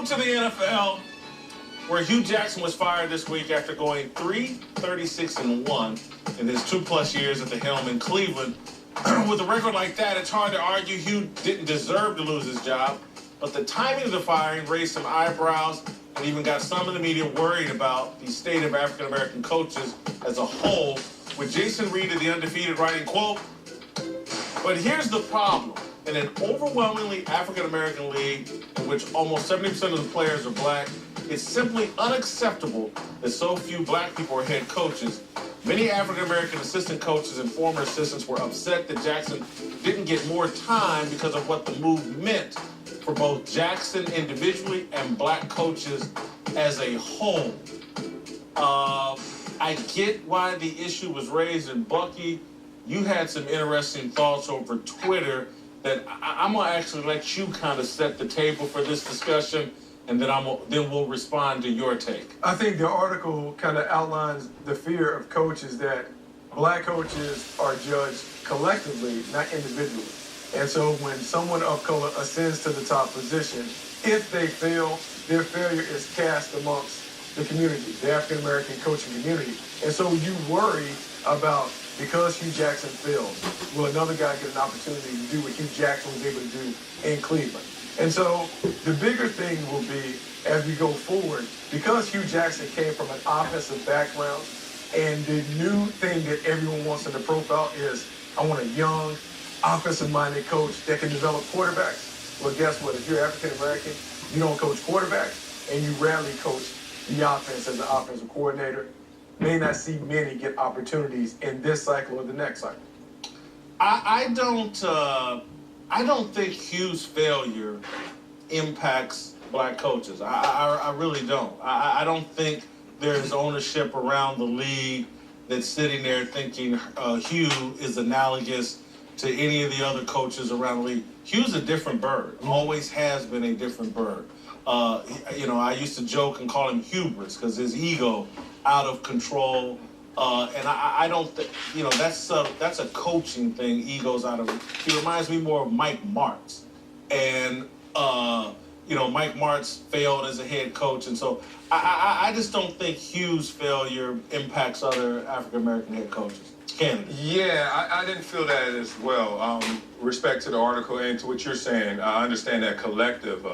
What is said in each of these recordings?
to the NFL, where Hugh Jackson was fired this week after going 3-36-1 in his 2+ years at the helm in Cleveland. With a record like that, it's hard to argue Hugh didn't deserve to lose his job, but the timing of the firing raised some eyebrows and even got some in the media worried about the state of African-American coaches as a whole, with Jason Reed of The Undefeated writing, quote, "But here's the problem. In an overwhelmingly African-American league in which almost 70% of the players are black, it's simply unacceptable that so few black people are head coaches. Many African-American assistant coaches and former assistants were upset that Jackson didn't get more time because of what the move meant for both Jackson individually and black coaches as a whole." I get why the issue was raised, and Bucky, you had some interesting thoughts over Twitter that I'm going to actually let you kind of set the table for this discussion, and then we'll respond to your take. I think the article kind of outlines the fear of coaches that black coaches are judged collectively, not individually. And so when someone of color ascends to the top position, if they fail, their failure is cast amongst the community, the African-American coaching community. And so you worry about, because Hugh Jackson failed, will another guy get an opportunity to do what Hugh Jackson was able to do in Cleveland? And so the bigger thing will be, as we go forward, because Hugh Jackson came from an offensive background, and the new thing that everyone wants in the profile is, I want a young, offensive-minded coach that can develop quarterbacks. Well, guess what? If you're African-American, you don't coach quarterbacks, and you rarely coach the offense as an offensive coordinator. May not see many get opportunities in this cycle or the next cycle. I don't think Hugh's failure impacts black coaches. I really don't. I don't think there's ownership around the league that's sitting there thinking Hugh is analogous to any of the other coaches around the league. Hugh's a different bird. Always has been a different bird. I used to joke and call him hubris because his ego out of control. And I don't think, that's a coaching thing, egos out of it. He reminds me more of Mike Martz. And, Mike Martz failed as a head coach. And so I just don't think Hugh's failure impacts other African-American head coaches. Kennedy. Yeah, I didn't feel that as well. Respect to the article and to what you're saying, I understand that collective.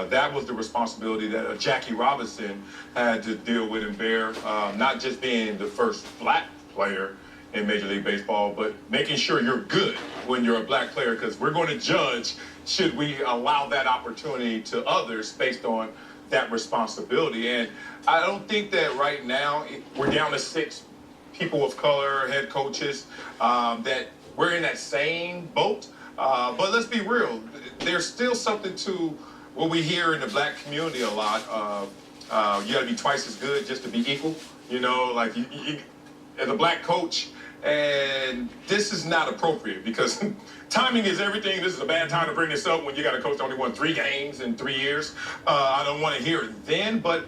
That was the responsibility that Jackie Robinson had to deal with and bear, not just being the first black player in Major League Baseball, but making sure you're good when you're a black player, because we're going to judge should we allow that opportunity to others based on that responsibility. And I don't think that right now we're down to 6 people of color, head coaches, that we're in that same boat. But let's be real. There's still something to what we hear in the black community a lot. You got to be twice as good just to be equal. Like you, as a black coach, and this is not appropriate because timing is everything. This is a bad time to bring this up when you got a coach that only won 3 games in 3 years. I don't want to hear it then, but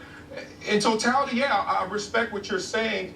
in totality, yeah, I respect what you're saying.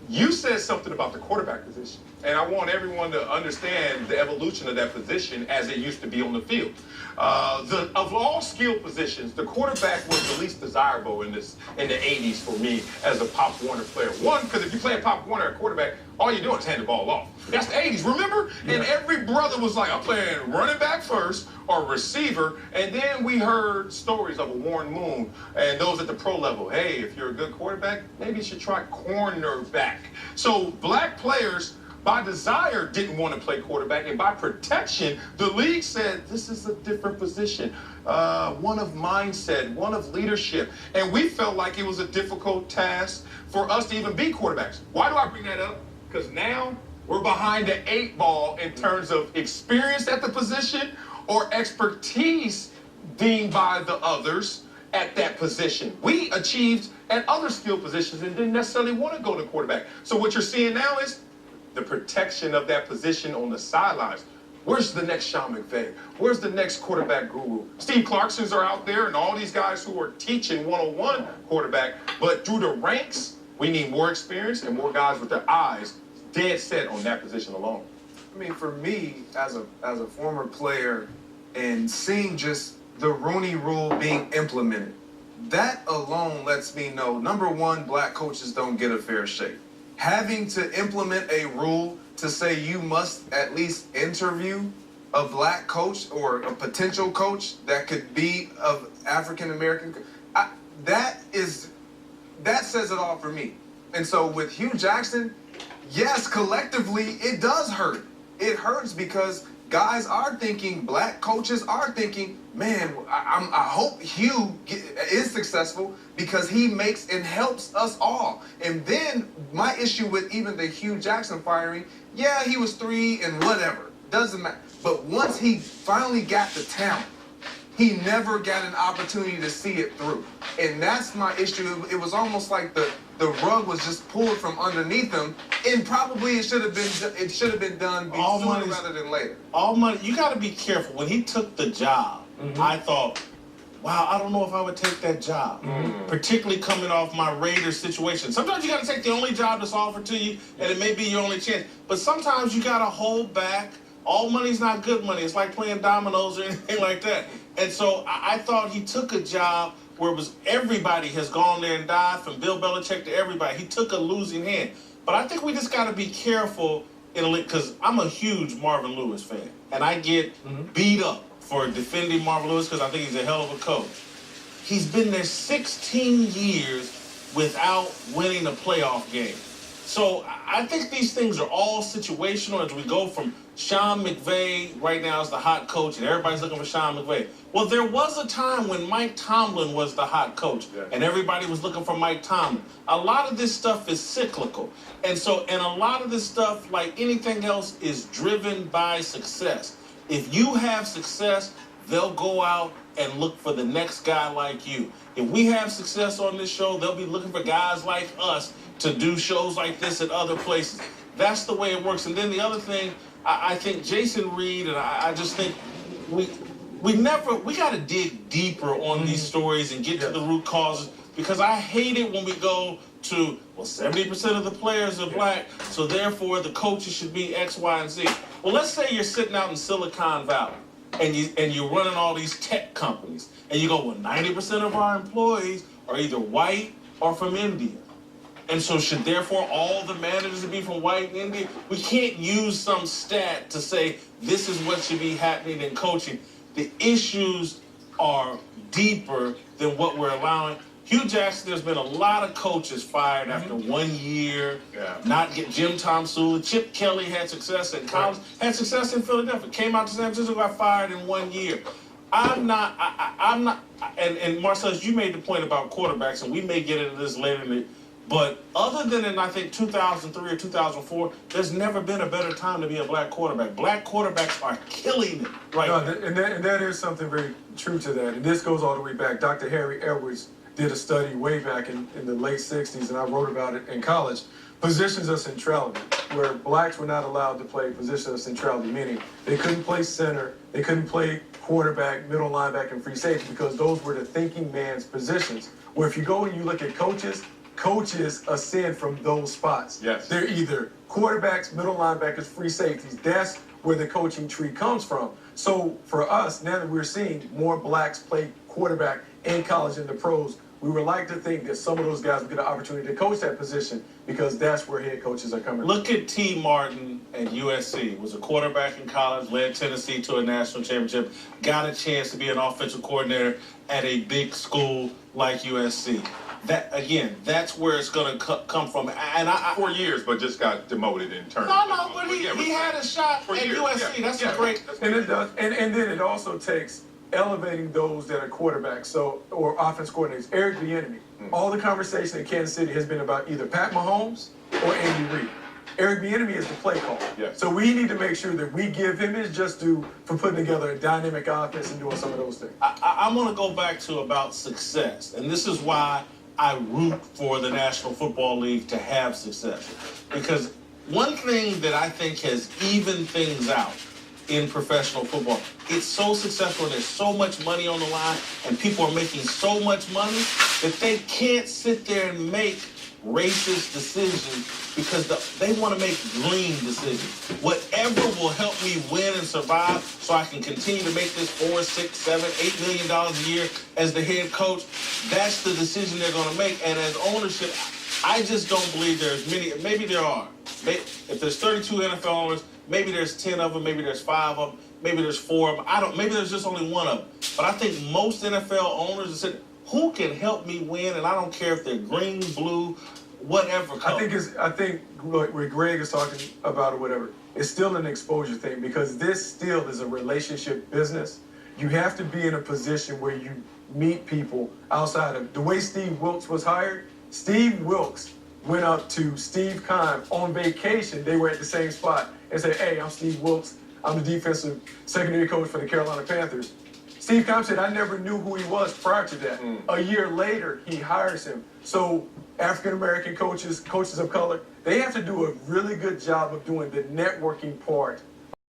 You said something about the quarterback position, and I want everyone to understand the evolution of that position as it used to be on the field. Of all skill positions, the quarterback was the least desirable in the 80s for me as a Pop Warner player. One, because if you play a Pop Warner at quarterback, all you're doing is hand the ball off. That's the 80s, remember? Yeah. And every brother was like, I'm playing running back first or receiver. And then we heard stories of a Warren Moon and those at the pro level. Hey, if you're a good quarterback, maybe you should try cornerback. So black players, by desire, didn't want to play quarterback, and by protection, the league said this is a different position, one of mindset, one of leadership, and we felt like it was a difficult task for us to even be quarterbacks. Why do I bring that up? Because now we're behind the 8 ball in terms of experience at the position or expertise deemed by the others at that position. We achieved at other skill positions and didn't necessarily want to go to quarterback. So what you're seeing now is the protection of that position on the sidelines. Where's the next Sean McVay? Where's the next quarterback guru? Steve Clarksons are out there and all these guys who are teaching 101 quarterback, but through the ranks, we need more experience and more guys with their eyes dead set on that position alone. I mean, for me, as a former player and seeing just the Rooney Rule being implemented, that alone lets me know, number one, black coaches don't get a fair shake. Having to implement a rule to say you must at least interview a black coach or a potential coach that could be of African American, that says it all for me. And so with Hugh Jackson, yes, collectively it does hurt. It hurts because guys are thinking, black coaches are thinking, man, I hope Hugh is successful because he makes and helps us all. And then my issue with even the Hugh Jackson firing, yeah, he was 3 and whatever, doesn't matter. But once he finally got the talent, he never got an opportunity to see it through. And that's my issue. It was almost like the rug was just pulled from underneath him, and probably it should have been done sooner rather than later. All money. You got to be careful. When he took the job, I thought, wow, I don't know if I would take that job, particularly coming off my Raiders situation. Sometimes you got to take the only job that's offered to you, and it may be your only chance. But sometimes you got to hold back. All money's not good money. It's like playing dominoes or anything like that. And so I thought he took a job where it was everybody has gone there and died, from Bill Belichick to everybody. He took a losing hand. But I think we just got to be careful, because I'm a huge Marvin Lewis fan. And I get beat up for defending Marvin Lewis because I think he's a hell of a coach. He's been there 16 years without winning a playoff game. So I think these things are all situational as we go from Sean McVay right now is the hot coach and everybody's looking for Sean McVay. Well, there was a time when Mike Tomlin was the hot coach and everybody was looking for Mike Tomlin. A lot of this stuff is cyclical. And a lot of this stuff, like anything else, is driven by success. If you have success, they'll go out and look for the next guy like you. If we have success on this show, they'll be looking for guys like us to do shows like this at other places. That's the way it works. And then the other thing, I think Jason Reed, and I just think we got to dig deeper on these stories and get to the root causes, because I hate it when we go to, well, 70% of the players are black, so therefore the coaches should be X, Y, and Z. Well, let's say you're sitting out in Silicon Valley and you're running all these tech companies, and you go, well, 90% of our employees are either white or from India. And so should therefore all the managers be from white and India? We can't use some stat to say this is what should be happening in coaching. The issues are deeper than what we're allowing. Hugh Jackson, there's been a lot of coaches fired after 1 year. Not get Jim Tomsula. Chip Kelly had success in college, had success in Philadelphia. Came out to San Francisco, got fired in 1 year. I'm not, and Marcellus, you made the point about quarterbacks, and we may get into this later but other than in, I think, 2003 or 2004, there's never been a better time to be a black quarterback. Black quarterbacks are killing it right now. And that is something very true to that. And this goes all the way back. Dr. Harry Edwards did a study way back in the late 60s, and I wrote about it in college. Positions of centrality, where blacks were not allowed to play positions of centrality, meaning they couldn't play center, they couldn't play quarterback, middle linebacker, and free safety, because those were the thinking man's positions. Where if you go and you look at coaches ascend from those spots. Yes. They're either quarterbacks, middle linebackers, free safeties. That's where the coaching tree comes from. So for us, now that we're seeing more blacks play quarterback in college and the pros, we would like to think that some of those guys will get an opportunity to coach that position, because that's where head coaches are coming from. Look at T. Martin at USC. Was a quarterback in college, led Tennessee to a national championship, got a chance to be an offensive coordinator at a big school like USC. That again, that's where it's going to come from. And 4 years, but just got demoted in turn. No, but he had a shot at USC. That's a great. And it does, and then it also takes elevating those that are quarterbacks, or offense coordinators. Eric Bieniemy. All the conversation in Kansas City has been about either Pat Mahomes or Andy Reid. Eric Bieniemy is the play caller. Yes. So we need to make sure that we give him his just due for putting together a dynamic offense and doing some of those things. I want to go back to about success, and this is why I root for the National Football League to have success. Because one thing that I think has evened things out in professional football, it's so successful and there's so much money on the line and people are making so much money that they can't sit there and make racist decisions because they want to make green decisions. Whatever will help me win and survive so I can continue to make this $4, $6, $7, $8 million a year as the head coach, that's the decision they're going to make. And as ownership, I just don't believe there's many. Maybe there are. If there's 32 NFL owners, maybe there's 10 of them, maybe there's 5 of them, maybe there's 4 of them. Maybe there's just only 1 of them. But I think most NFL owners have said, who can help me win? And I don't care if they're green, blue, whatever color. I think what Greg is talking about or whatever, it's still an exposure thing because this still is a relationship business. You have to be in a position where you meet people outside of the way Steve Wilkes was hired. Steve Wilkes went up to Steve Keim on vacation. They were at the same spot and said, "Hey, I'm Steve Wilkes. I'm the defensive secondary coach for the Carolina Panthers." Steve Keim said, "I never knew who he was prior to that." A year later, he hires him. So African-American coaches of color, they have to do a really good job of doing the networking part